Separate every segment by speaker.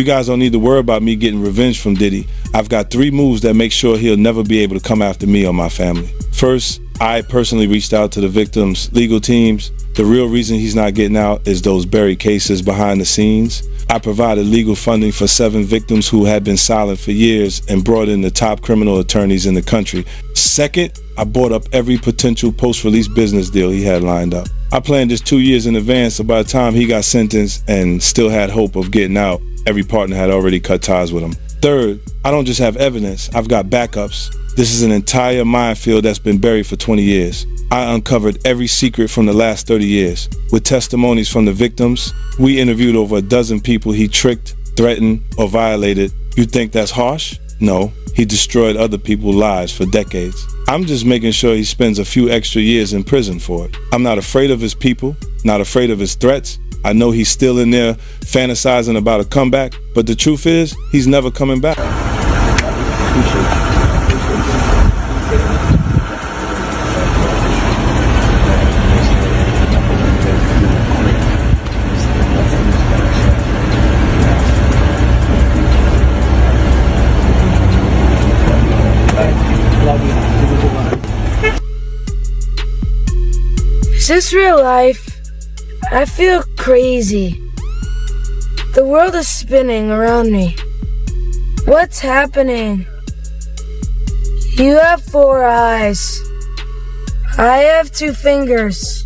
Speaker 1: You guys don't need to worry about me getting revenge from Diddy. I've got 3 moves that make sure he'll never be able to come after me or my family. First, I personally reached out to the victims' legal teams. The real reason he's not getting out is those buried cases behind the scenes. I provided legal funding for 7 victims who had been silent for years and brought in the top criminal attorneys in the country. Second, I bought up every potential post-release business deal he had lined up. I planned this 2 years in advance, so by the time he got sentenced and still had hope of getting out, every partner had already cut ties with him. Third, I don't just have evidence, I've got backups. This is an entire minefield that's been buried for 20 years. I uncovered every secret from the last 30 years. With testimonies from the victims, we interviewed over a dozen people he tricked, threatened, or violated. You think that's harsh? No, he destroyed other people's lives for decades. I'm just making sure he spends a few extra years in prison for it. I'm not afraid of his people, not afraid of his threats. I know he's still in there fantasizing about a comeback, but the truth is, he's never coming back.
Speaker 2: Is this real life? I feel crazy. The world is spinning around me. What's happening? You have 4 eyes. I have 2 fingers.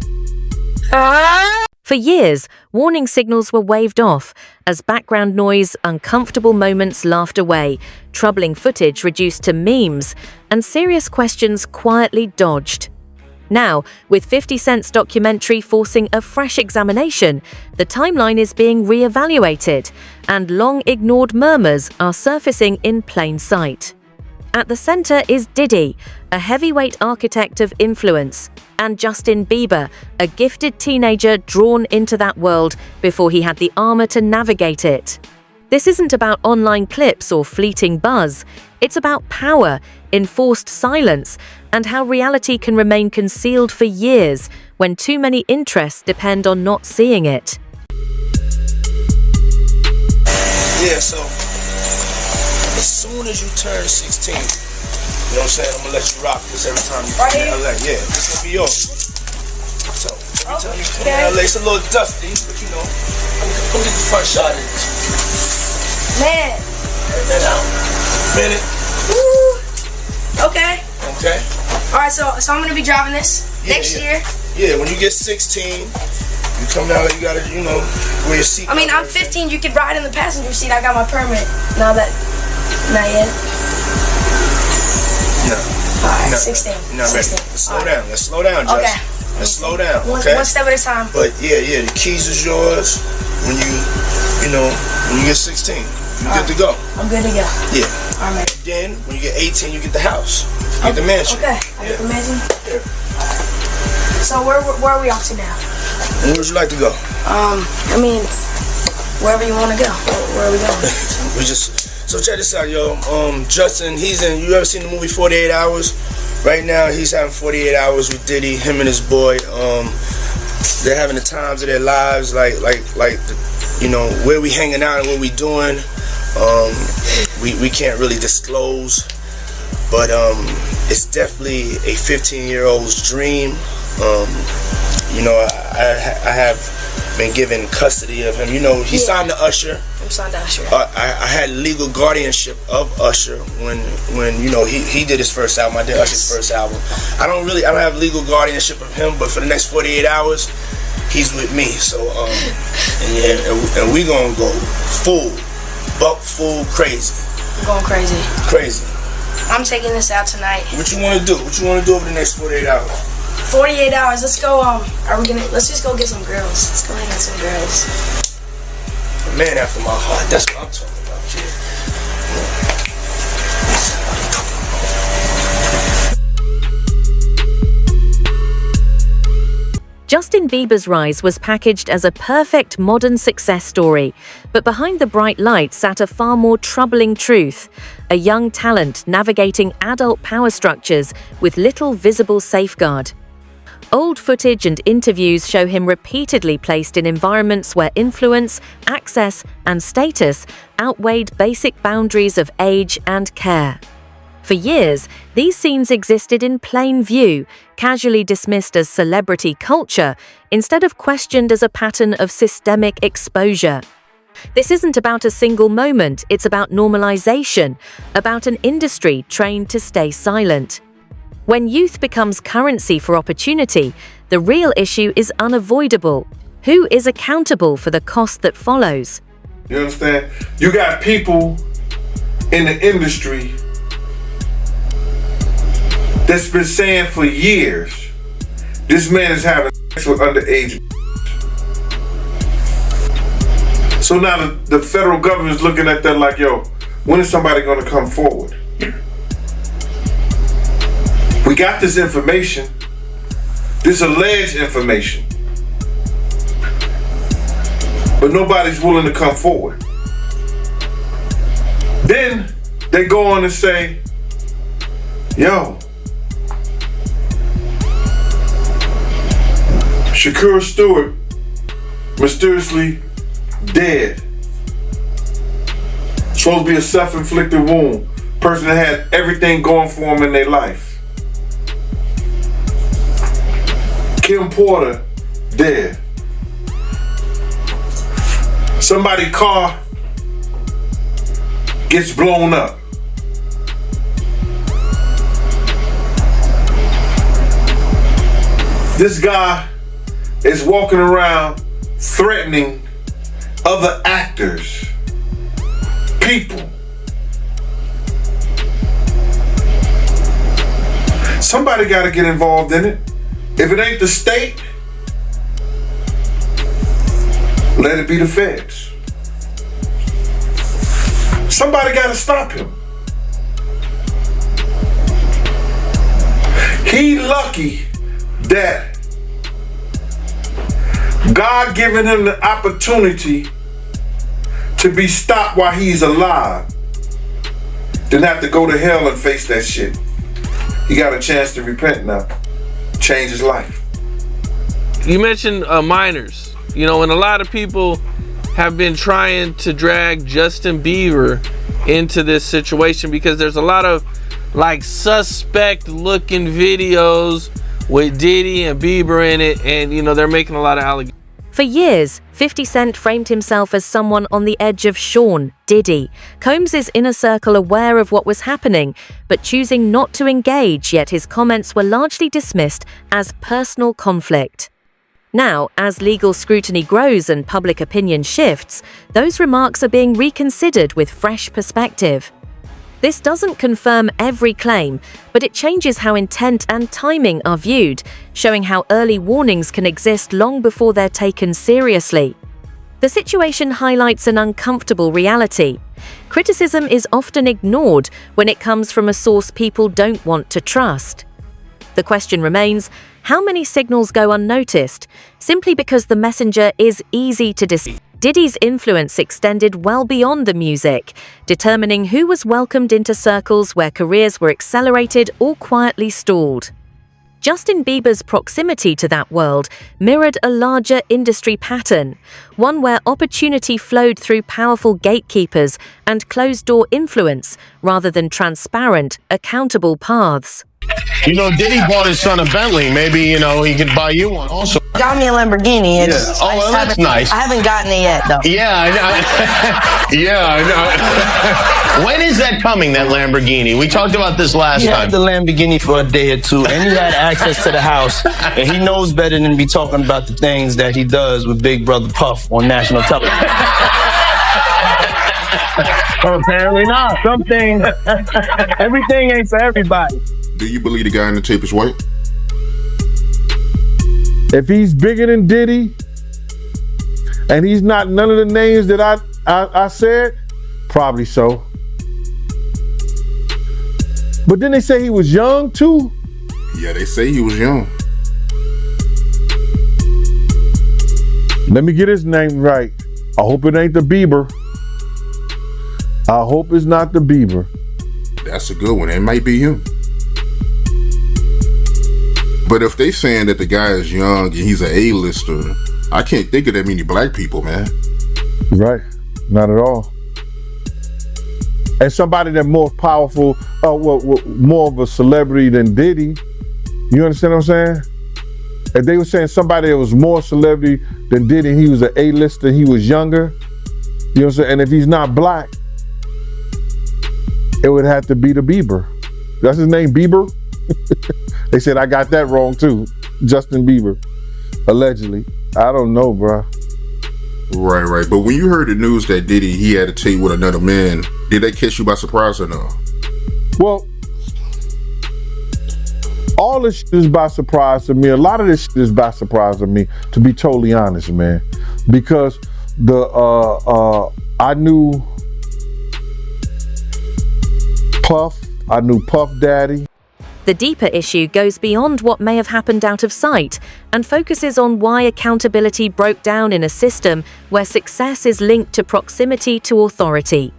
Speaker 3: For years, warning signals were waved off as background noise, uncomfortable moments laughed away, troubling footage reduced to memes, and serious questions quietly dodged. Now, with 50 Cent's documentary forcing a fresh examination, the timeline is being re-evaluated, and long-ignored murmurs are surfacing in plain sight. At the center is Diddy, a heavyweight architect of influence, and Justin Bieber, a gifted teenager drawn into that world before he had the armor to navigate it. This isn't about online clips or fleeting buzz. It's about power, enforced silence, and how reality can remain concealed for years when too many interests depend on not seeing it.
Speaker 4: Yeah, so as soon as you turn 16, you know what I'm saying, I'm gonna let you rock this every time you come to LA. Yeah, this gonna be yours. So every time you come to LA, it's a little dusty, but you know, come get the front shot of this.
Speaker 2: Man.
Speaker 4: Turn that out. Minute.
Speaker 2: Woo. Okay.
Speaker 4: Okay.
Speaker 2: Alright, so I'm gonna be driving this next year.
Speaker 4: Yeah, when you get 16, you come down, you gotta, you know, wear your seat.
Speaker 2: I mean, I'm 15, you could ride in the passenger seat. I got my permit. Not yet.
Speaker 4: No.
Speaker 2: Alright, 16.
Speaker 4: You're not ready. Let's slow down. Let's slow down, Justin.
Speaker 2: Okay.
Speaker 4: Let's slow down.
Speaker 2: One step at a time.
Speaker 4: But yeah, the keys is yours when you get 16. You good to go.
Speaker 2: I'm good to go.
Speaker 4: Yeah.
Speaker 2: Alright.
Speaker 4: Then when you get 18, you get the house. You get the mansion.
Speaker 2: Okay. I get the mansion. Yeah. So where are we off to now?
Speaker 4: Where would you like to go?
Speaker 2: I mean, wherever you want to go. Where are we going?
Speaker 4: So check this out, yo. Justin, you ever seen the movie 48 Hours? Right now, he's having 48 hours with Diddy, him and his boy. They're having the times of their lives, like, you know, where we hanging out and what we doing. We can't really disclose, but it's definitely a 15-year-old's dream. You know, I have been given custody of him. You know, he signed to Usher.
Speaker 2: I'm signed to Usher.
Speaker 4: I had legal guardianship of Usher when you know he did his first album. I did Usher's first album. I don't have legal guardianship of him, but for the next 48 hours, he's with me. So and we gonna go buck full crazy.
Speaker 2: I'm going crazy.
Speaker 4: Crazy.
Speaker 2: I'm taking this out tonight.
Speaker 4: What you wanna do? What you wanna do over the next 48 hours?
Speaker 2: 48 hours. Let's go. Let's just go get some girls. Let's go hang out with some girls.
Speaker 4: A man after my heart. That's what I'm talking about, kid.
Speaker 3: Justin Bieber's rise was packaged as a perfect modern success story, but behind the bright light sat a far more troubling truth: a young talent navigating adult power structures with little visible safeguard. Old footage and interviews show him repeatedly placed in environments where influence, access, and status outweighed basic boundaries of age and care. For years, these scenes existed in plain view, casually dismissed as celebrity culture, instead of questioned as a pattern of systemic exposure. This isn't about a single moment, it's about normalization, about an industry trained to stay silent. When youth becomes currency for opportunity, the real issue is unavoidable. Who is accountable for the cost that follows?
Speaker 5: You understand? You got people in the industry that's been saying for years, this man is having sex with underage. So now the federal government is looking at that like, yo, when is somebody gonna come forward? We got this information, this alleged information, but nobody's willing to come forward. Then they go on and say, yo, Shakur Stewart mysteriously dead. Supposed to be a self-inflicted wound. Person that had everything going for him in their life. Kim Porter, dead. Somebody's car gets blown up. This guy is walking around threatening other actors, people. Somebody got to get involved in it. If it ain't the state, let it be the feds. Somebody got to stop him. He lucky that God given him the opportunity to be stopped while he's alive, then have to go to hell and face that shit. He got a chance to repent now. Change his life.
Speaker 6: You mentioned minors, and a lot of people have been trying to drag Justin Bieber into this situation because there's a lot of suspect looking videos with Diddy and Bieber in it, and they're making a lot of allegations.
Speaker 3: For years, 50 Cent framed himself as someone on the edge of Sean, Diddy, Combs' inner circle aware of what was happening, but choosing not to engage, yet his comments were largely dismissed as personal conflict. Now, as legal scrutiny grows and public opinion shifts, those remarks are being reconsidered with fresh perspective. This doesn't confirm every claim, but it changes how intent and timing are viewed, showing how early warnings can exist long before they're taken seriously. The situation highlights an uncomfortable reality. Criticism is often ignored when it comes from a source people don't want to trust. The question remains, how many signals go unnoticed, simply because the messenger is easy to deceive? Diddy's influence extended well beyond the music, determining who was welcomed into circles where careers were accelerated or quietly stalled. Justin Bieber's proximity to that world mirrored a larger industry pattern, one where opportunity flowed through powerful gatekeepers and closed-door influence rather than transparent, accountable paths.
Speaker 7: Diddy bought his son a Bentley. Maybe, he could buy you one also.
Speaker 8: Got me a Lamborghini.
Speaker 7: Yeah. Oh, well, that's nice.
Speaker 8: I haven't gotten it yet, though.
Speaker 7: Yeah, I know. Yeah, I know. When is that coming, that Lamborghini? We talked about this last time.
Speaker 9: He had the Lamborghini for a day or two, and he had access to the house, and he knows better than to be talking about the things that he does with Big Brother Puff on national television.
Speaker 7: Well, apparently not.
Speaker 9: Something, everything ain't for everybody.
Speaker 10: Do you believe the guy in the tape is white?
Speaker 5: If he's bigger than Diddy, and he's not none of the names that I said, probably so. But then they say he was young too.
Speaker 10: Yeah, they say he was young.
Speaker 5: Let me get his name right. I hope it ain't the Bieber. I hope it's not the Bieber.
Speaker 10: That's a good one. It might be him. But if they saying that the guy is young and he's an A-lister, I can't think of that many black people, man.
Speaker 11: Right. Not at all. And somebody that's more powerful, more of a celebrity than Diddy. You understand what I'm saying? If they were saying somebody that was more celebrity than Diddy, he was an A-lister, he was younger. You know what I'm saying? And if he's not black, it would have to be the Bieber. That's his name, Bieber? They said I got that wrong too. Justin Bieber, allegedly. I don't know, bro.
Speaker 10: Right. But when you heard the news that Diddy, he had to take with another man, did that catch you by surprise or no?
Speaker 11: Well, all this shit is by surprise to me. A lot of this shit is by surprise to me, to be totally honest, man. Because I knew Puff, I knew Puff Daddy.
Speaker 3: The deeper issue goes beyond what may have happened out of sight and focuses on why accountability broke down in a system where success is linked to proximity to authority.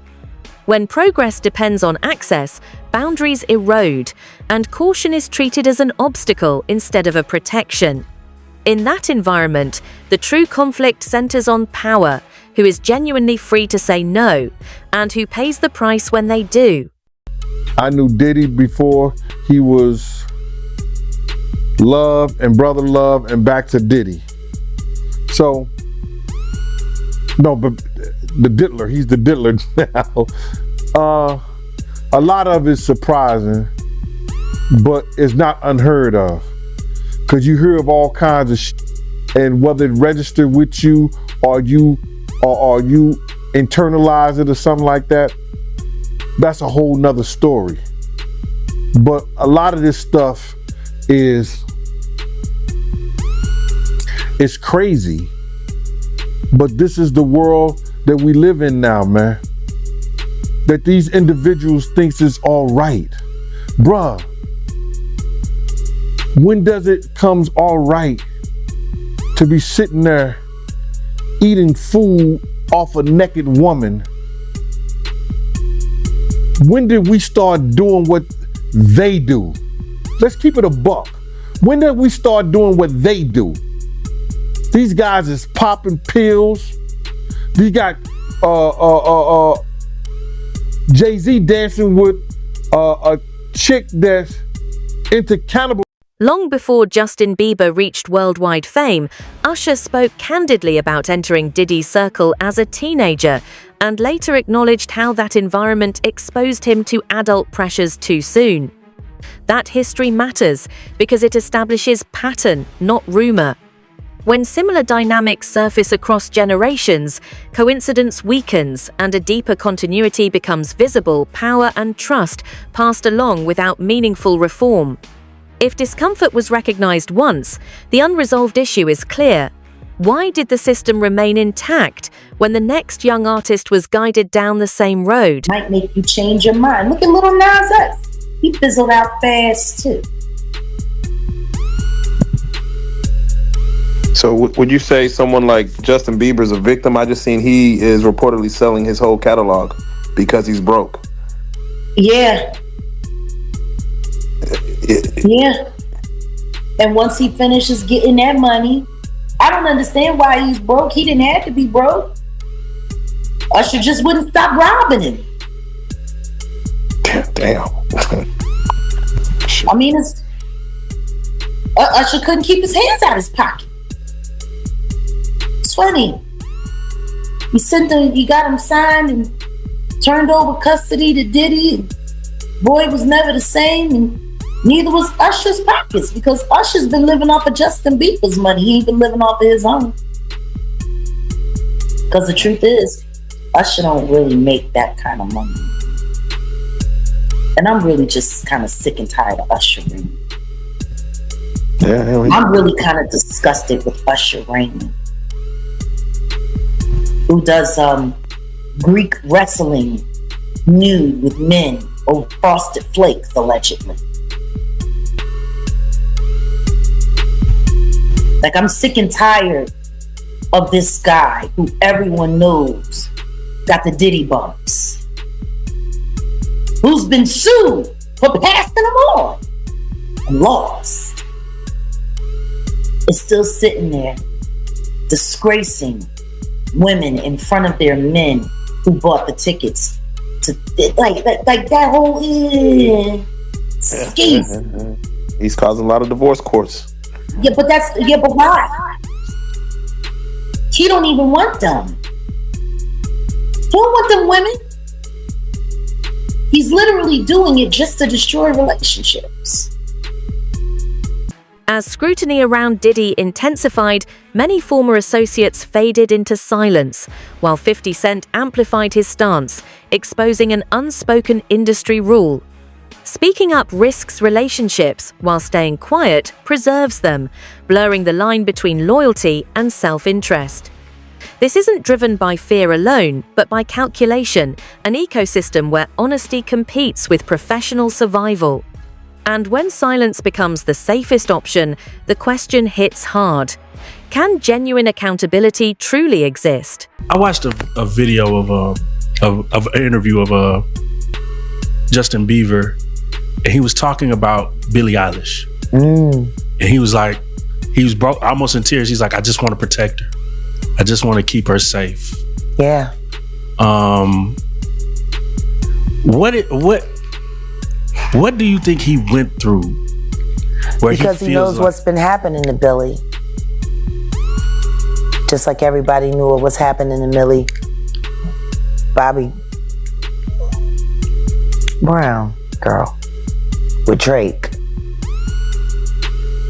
Speaker 3: When progress depends on access, boundaries erode, and caution is treated as an obstacle instead of a protection. In that environment, the true conflict centers on power, who is genuinely free to say no, and who pays the price when they do.
Speaker 11: I knew Diddy before he was Love and Brother Love and back to Diddy. So, no, but the diddler, he's the diddler now. A lot of it's surprising, but it's not unheard of. Because you hear of all kinds of shit, and whether it registered with you or you internalize it or something like that, that's a whole nother story. But a lot of this stuff is crazy. But this is the world that we live in now, man. That these individuals thinks is all right. Bruh, when does it comes all right to be sitting there eating food off a naked woman? When did we start doing what they do? Let's keep it a buck. When did we start doing what they do? These guys is popping pills. They got Jay-Z dancing with a chick that's into cannibal.
Speaker 3: Long before Justin Bieber reached worldwide fame, Usher spoke candidly about entering Diddy's circle as a teenager and later acknowledged how that environment exposed him to adult pressures too soon. That history matters because it establishes pattern, not rumor. When similar dynamics surface across generations, coincidence weakens and a deeper continuity becomes visible, power and trust passed along without meaningful reform. If discomfort was recognized once, the unresolved issue is clear. Why did the system remain intact when the next young artist was guided down the same road?
Speaker 12: Might make you change your mind. Look at Lil Nas X. He fizzled out fast too.
Speaker 13: So would you say someone like Justin Bieber is a victim? I just seen he is reportedly selling his whole catalog because he's broke.
Speaker 12: Yeah. Yeah. And once he finishes getting that money, I don't understand why he's broke. He didn't have to be broke. Usher just wouldn't stop robbing him.
Speaker 13: Damn.
Speaker 12: I mean, Usher couldn't keep his hands out of his pocket. It's funny. He got him signed and turned over custody to Diddy. And boy was never the same, and neither was Usher's pockets, because Usher's been living off of Justin Bieber's money. He ain't been living off of his own. Because the truth is, Usher don't really make that kind of money. And I'm really just kind of sick and tired of Usher reigning.
Speaker 13: Yeah,
Speaker 12: I'm really kind of disgusted with Usher reigning, who does Greek wrestling nude with men over Frosted Flakes, allegedly. Like, I'm sick and tired of this guy who everyone knows got the Diddy bumps, who's been sued for passing them on and lost. is still sitting there disgracing women in front of their men who bought the tickets to like that whole scheme.
Speaker 13: He's causing a lot of divorce courts.
Speaker 12: But why? He don't even want them. He don't want them women. He's literally doing it just to destroy relationships.
Speaker 3: As scrutiny around Diddy intensified, many former associates faded into silence, while 50 Cent amplified his stance, exposing an unspoken industry rule. Speaking up risks relationships, while staying quiet preserves them, blurring the line between loyalty and self-interest. This isn't driven by fear alone, but by calculation, an ecosystem where honesty competes with professional survival. And when silence becomes the safest option, the question hits hard. Can genuine accountability truly exist?
Speaker 14: I watched a video of an interview of Justin Bieber, and he was talking about Billie Eilish. And he was broke, almost in tears. He's like, I just want to protect her. I just want to keep her safe.
Speaker 8: Yeah.
Speaker 14: What do you think he went through?
Speaker 8: Because he knows what's been happening to Billy. Just like everybody knew what was happening to Millie Bobby Brown girl with Drake.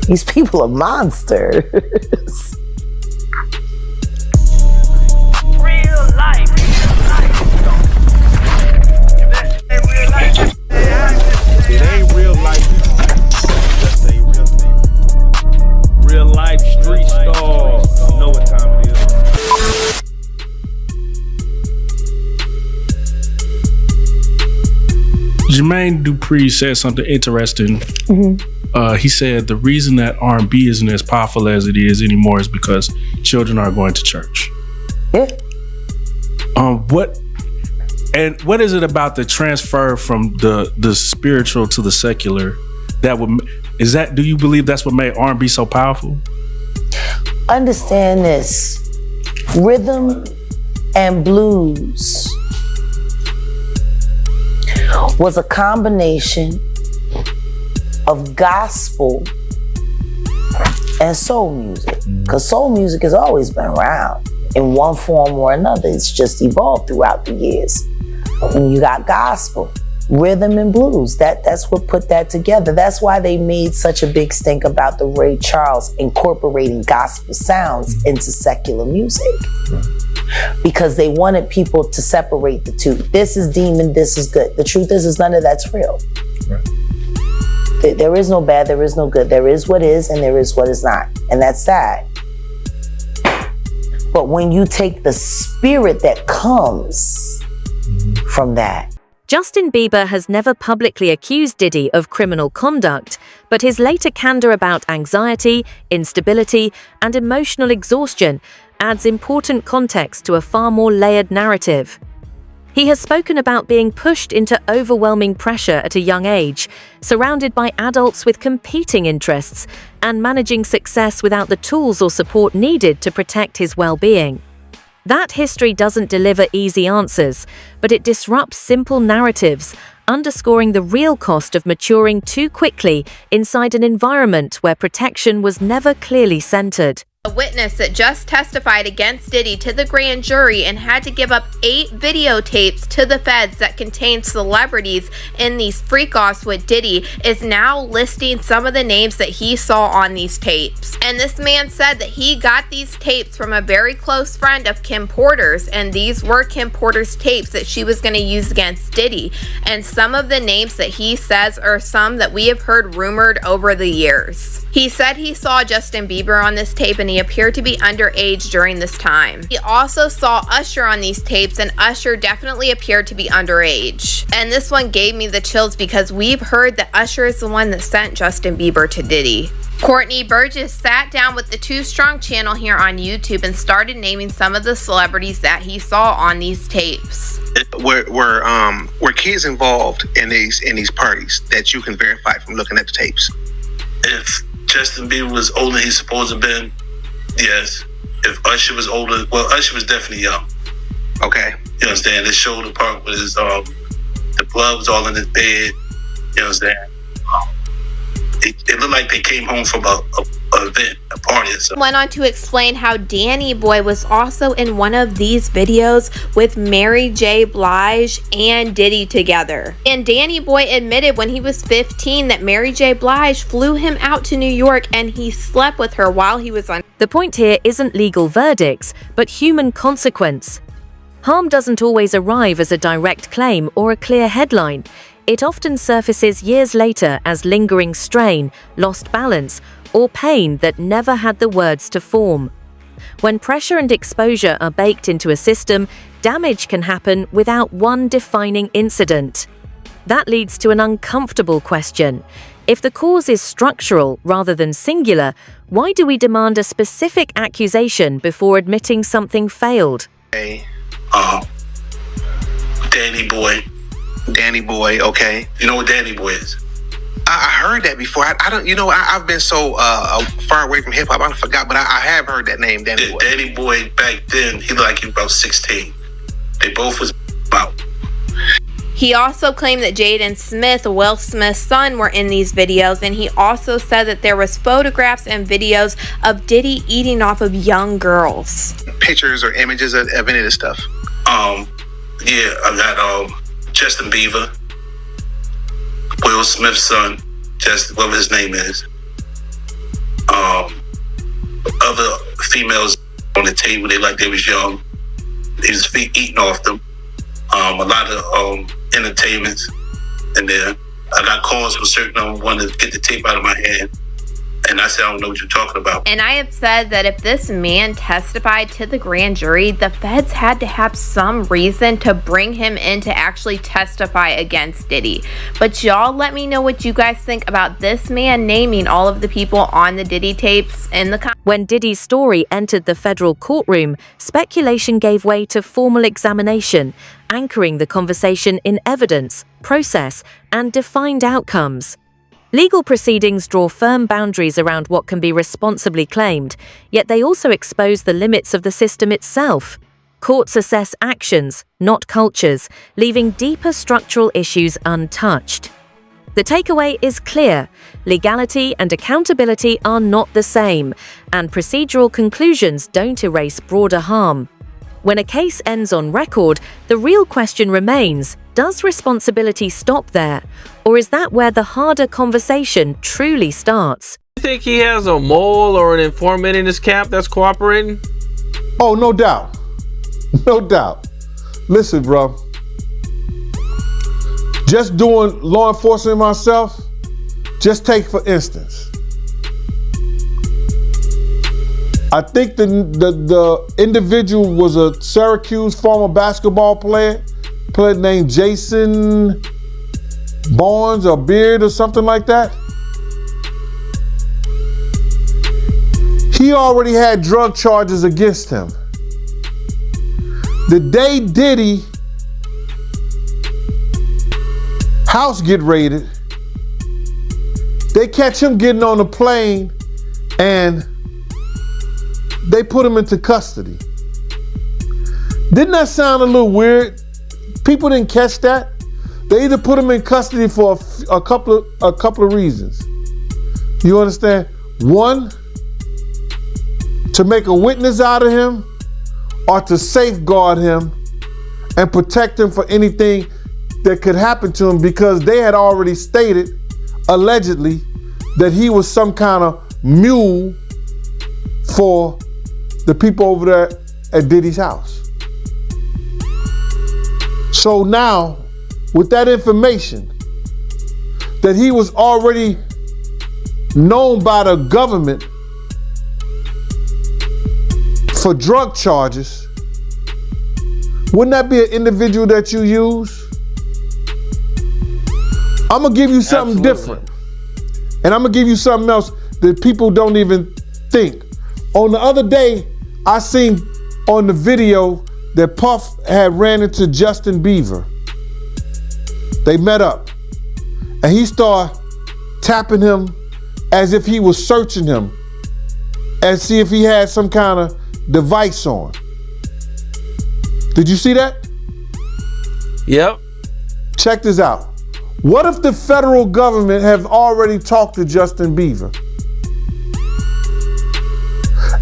Speaker 8: These people are monsters.
Speaker 15: It ain't real life. Just say real thing. Real life street stars. Know what time it is.
Speaker 14: Jermaine Dupri said something interesting. He said the reason that R&B isn't as powerful as it is anymore is because children are going to church.
Speaker 8: Yeah.
Speaker 14: What is it about the transfer from the spiritual to the secular do you believe that's what made R&B so powerful?
Speaker 8: Understand this. Rhythm and blues was a combination of gospel and soul music. Because soul music has always been around in one form or another. It's just evolved throughout the years. And you got gospel, rhythm and blues. That's what put that together. That's why they made such a big stink about the Ray Charles incorporating gospel sounds into secular music. Because they wanted people to separate the two. This is demon, this is good. The truth is none of that's real. There is no bad, there is no good. There is what is and there is what is not. And that's sad. But when you take the spirit that comes from that.
Speaker 3: Justin Bieber has never publicly accused Diddy of criminal conduct, but his later candor about anxiety, instability, and emotional exhaustion adds important context to a far more layered narrative. He has spoken about being pushed into overwhelming pressure at a young age, surrounded by adults with competing interests, and managing success without the tools or support needed to protect his well-being. That history doesn't deliver easy answers, but it disrupts simple narratives, underscoring the real cost of maturing too quickly inside an environment where protection was never clearly centered.
Speaker 16: A witness that just testified against Diddy to the grand jury and had to give up 8 videotapes to the feds that contained celebrities in these freak-offs with Diddy is now listing some of the names that he saw on these tapes. And this man said that he got these tapes from a very close friend of Kim Porter's, and these were Kim Porter's tapes that she was going to use against Diddy. And some of the names that he says are some that we have heard rumored over the years. He said he saw Justin Bieber on this tape and he appeared to be underage during this time. He also saw Usher on these tapes and Usher definitely appeared to be underage. And this one gave me the chills because we've heard that Usher is the one that sent Justin Bieber to Diddy. Courtney Burgess sat down with the Too Strong channel here on YouTube and started naming some of the celebrities that he saw on these tapes.
Speaker 17: Were kids involved in these parties that you can verify from looking at the tapes?
Speaker 18: Justin Bieber was older than he's supposed to have been, yes. If Usher was older, well, Usher was definitely young.
Speaker 17: Okay.
Speaker 18: You understand? His shoulder part was his, the blood was all in his bed. You understand? It looked like they came home from a event, a party or something.
Speaker 16: Went on to explain how Danny Boy was also in one of these videos with Mary J. Blige and Diddy together. And Danny Boy admitted when he was 15 that Mary J. Blige flew him out to New York and he slept with her while he was on.
Speaker 3: The point here isn't legal verdicts, but human consequence. Harm doesn't always arrive as a direct claim or a clear headline. It often surfaces years later as lingering strain, lost balance, or pain that never had the words to form. When pressure and exposure are baked into a system, damage can happen without one defining incident. That leads to an uncomfortable question. If the cause is structural rather than singular, why do we demand a specific accusation before admitting something failed?
Speaker 18: Hey, Danny Boy, okay. You know what Danny Boy is?
Speaker 17: I heard that before. I don't, I've been so far away from hip hop, I forgot, but I have heard that name, Danny Boy.
Speaker 18: Danny Boy, back then, he looked like he was about 16. They both was about.
Speaker 16: He also claimed that Jaden Smith, Will Smith's son, were in these videos, and he also said that there was photographs and videos of Diddy eating off of young girls.
Speaker 17: Pictures or images of any of this stuff?
Speaker 18: Yeah, I got Justin Bieber, Will Smith's son, whatever his name is. Other females on the table, they was young. He was eating off them. A lot of entertainments in there. I got calls from certain of them wanting to get the tape out of my hand. And I said, I don't know what you're talking about.
Speaker 16: And I have said that if this man testified to the grand jury, the feds had to have some reason to bring him in to actually testify against Diddy. But y'all let me know what you guys think about this man naming all of the people on the Diddy tapes in the comments.
Speaker 3: When Diddy's story entered the federal courtroom, speculation gave way to formal examination, anchoring the conversation in evidence, process, and defined outcomes. Legal proceedings draw firm boundaries around what can be responsibly claimed, yet they also expose the limits of the system itself. Courts assess actions, not cultures, leaving deeper structural issues untouched. The takeaway is clear: legality and accountability are not the same, and procedural conclusions don't erase broader harm. When a case ends on record, the real question remains: does responsibility stop there? Or is that where the harder conversation truly starts?
Speaker 6: You think he has a mole or an informant in his camp that's cooperating?
Speaker 11: Oh, no doubt. No doubt. Listen, bro. Just doing law enforcement myself, just take for instance. I think the individual was a Syracuse former basketball player named Jason Barnes or Beard or something like that. He already had drug charges against him. The day Diddy house get raided, they catch him getting on a plane and they put him into custody. Didn't that sound a little weird? People didn't catch that. They either put him in custody for a couple of reasons. You understand? One, to make a witness out of him, or to safeguard him and protect him for anything that could happen to him, because they had already stated, allegedly, that he was some kind of mule for the people over there at Diddy's house. So now, with that information, that he was already known by the government for drug charges, wouldn't that be an individual that you use? I'm gonna give you something different. And I'm gonna give you something else that people don't even think. On the other day, I seen on the video that Puff had ran into Justin Bieber. They met up and he started tapping him as if he was searching him and see if he had some kind of device on. Did you see that?
Speaker 6: Yep.
Speaker 11: Check this out. What if the federal government have already talked to Justin Bieber?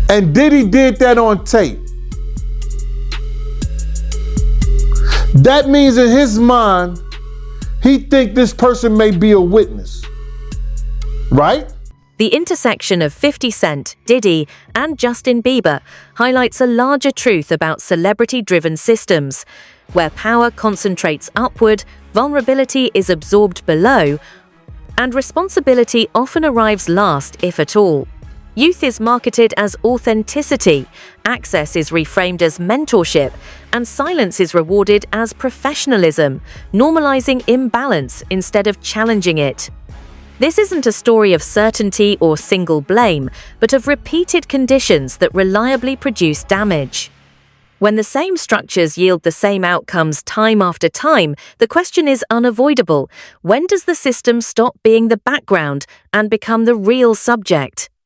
Speaker 11: And Diddy did that on tape. That means in his mind, he think this person may be a witness. Right?
Speaker 3: The intersection of 50 Cent, Diddy, and Justin Bieber highlights a larger truth about celebrity-driven systems, where power concentrates upward, vulnerability is absorbed below, and responsibility often arrives last, if at all. Youth is marketed as authenticity, access is reframed as mentorship, and silence is rewarded as professionalism, normalizing imbalance instead of challenging it. This isn't a story of certainty or single blame, but of repeated conditions that reliably produce damage. When the same structures yield the same outcomes time after time, the question is unavoidable. When does the system stop being the background and become the real subject?